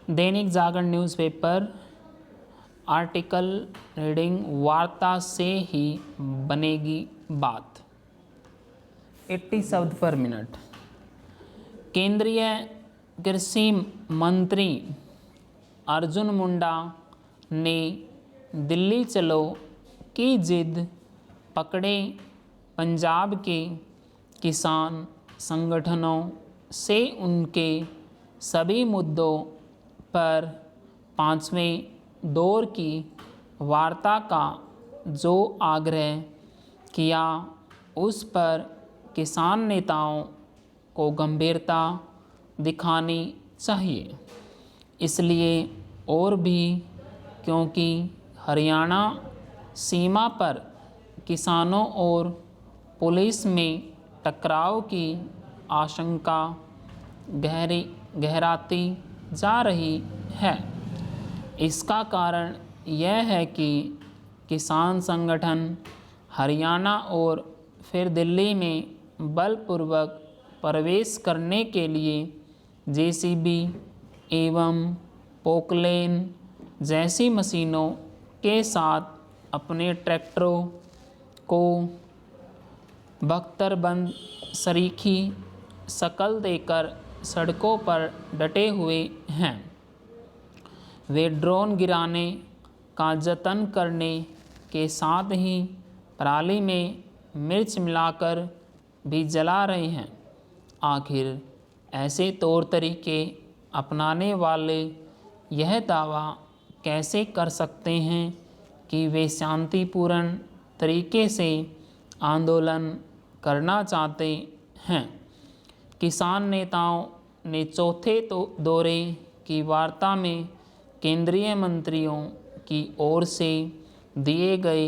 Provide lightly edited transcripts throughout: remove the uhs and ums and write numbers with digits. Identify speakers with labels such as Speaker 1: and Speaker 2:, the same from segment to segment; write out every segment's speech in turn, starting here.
Speaker 1: Dainik Jagran newspaper article reading वार्ता से ही बनेगी बात। 80 शब्द पर मिनट। केंद्रीय कृषि मंत्री अर्जुन मुंडा ने दिल्ली चलो की जिद पकड़े पंजाब के किसान संगठनों से उनके सभी मुद्दों पर पांचवें दौर की वार्ता का जो आग्रह किया उस पर किसान नेताओं को गंभीरता दिखानी चाहिए, इसलिए और भी क्योंकि हरियाणा सीमा पर किसानों और पुलिस में टकराव की आशंका गहराती जा रही है। इसका कारण यह है कि किसान संगठन हरियाणा और फिर दिल्ली में बलपूर्वक प्रवेश करने के लिए जेसीबी एवं पोकलेन जैसी मशीनों के साथ अपने ट्रैक्टरों को बख्तरबंद सरीखी शक्ल देकर सड़कों पर डटे हुए हैं। वे ड्रोन गिराने का जतन करने के साथ ही पराली में मिर्च मिलाकर भी जला रहे हैं। आखिर ऐसे तौर तरीके अपनाने वाले यह दावा कैसे कर सकते हैं कि वे शांतिपूर्ण तरीके से आंदोलन करना चाहते हैं। किसान नेताओं ने चौथे दौरे की वार्ता में केंद्रीय मंत्रियों की ओर से दिए गए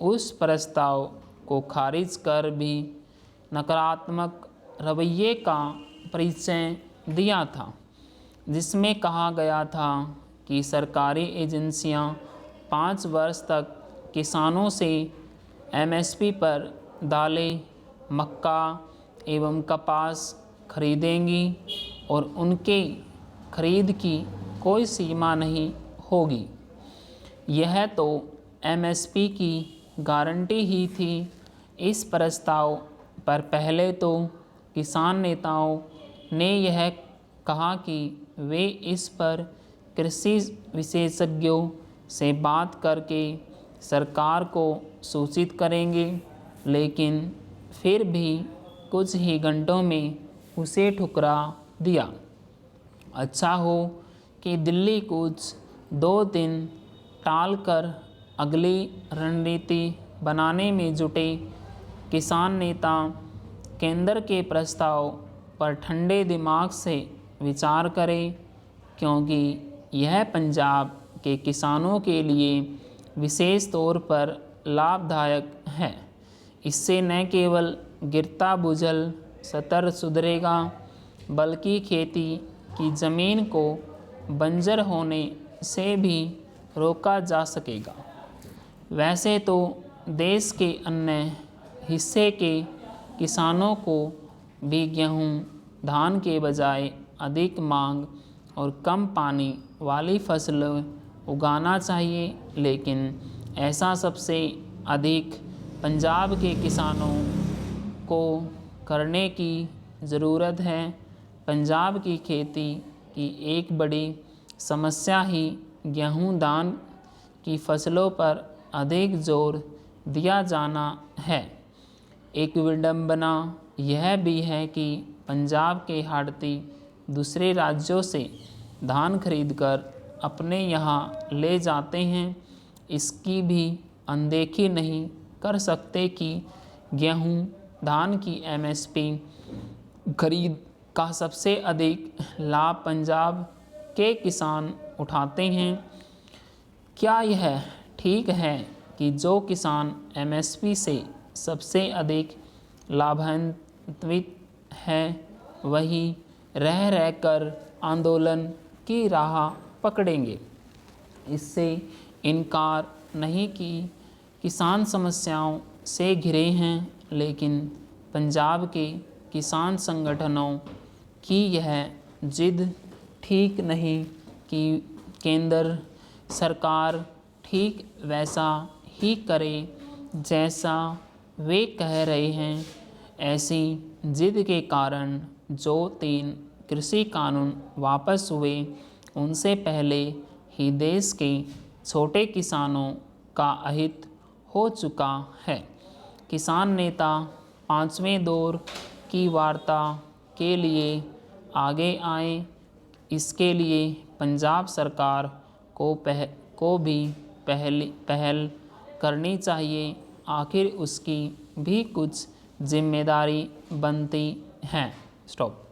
Speaker 1: उस प्रस्ताव को खारिज कर भी नकारात्मक रवैये का परिचय दिया था, जिसमें कहा गया था कि सरकारी एजेंसियां 5 वर्ष तक किसानों से एमएसपी पर दालें, मक्का एवं कपास खरीदेंगी और उनके खरीद की कोई सीमा नहीं होगी। यह तो एमएसपी की गारंटी ही थी। इस प्रस्ताव पर पहले तो किसान नेताओं ने यह कहा कि वे इस पर कृषि विशेषज्ञों से बात करके सरकार को सूचित करेंगे, लेकिन फिर भी कुछ ही घंटों में उसे ठुकरा दिया। अच्छा हो कि दिल्ली कुछ 2 दिन टालकर अगली रणनीति बनाने में जुटे। किसान नेता केंद्र के प्रस्ताव पर ठंडे दिमाग से विचार करें, क्योंकि यह पंजाब के किसानों के लिए विशेष तौर पर लाभदायक है। इससे न केवल गिरता भूजल स्तर सुधरेगा, बल्कि खेती की ज़मीन को बंजर होने से भी रोका जा सकेगा। वैसे तो देश के अन्य हिस्से के किसानों को भी गेहूं, धान के बजाय अधिक मांग और कम पानी वाली फसलें उगाना चाहिए, लेकिन ऐसा सबसे अधिक पंजाब के किसानों को करने की ज़रूरत है। पंजाब की खेती की एक बड़ी समस्या ही गेहूं, धान की फसलों पर अधिक जोर दिया जाना है। एक विडंबना यह भी है कि पंजाब के आढ़ती दूसरे राज्यों से धान खरीदकर अपने यहाँ ले जाते हैं। इसकी भी अनदेखी नहीं कर सकते कि गेहूं, धान की एमएसपी खरीद का सबसे अधिक लाभ पंजाब के किसान उठाते हैं। क्या यह ठीक है कि जो किसान एमएसपी से सबसे अधिक लाभान्वित है वही रह रहकर आंदोलन की राह पकड़ेंगे? इससे इनकार नहीं कि किसान समस्याओं से घिरे हैं, लेकिन पंजाब के किसान संगठनों की यह जिद ठीक नहीं कि केंद्र सरकार ठीक वैसा ही करे जैसा वे कह रहे हैं। ऐसी जिद के कारण जो 3 कृषि कानून वापस हुए, उनसे पहले ही देश के छोटे किसानों का अहित हो चुका है। किसान नेता 5वें दौर की वार्ता के लिए आगे आए। इसके लिए पंजाब सरकार को भी पहल करनी चाहिए। आखिर उसकी भी कुछ जिम्मेदारी बनती है। स्टॉप।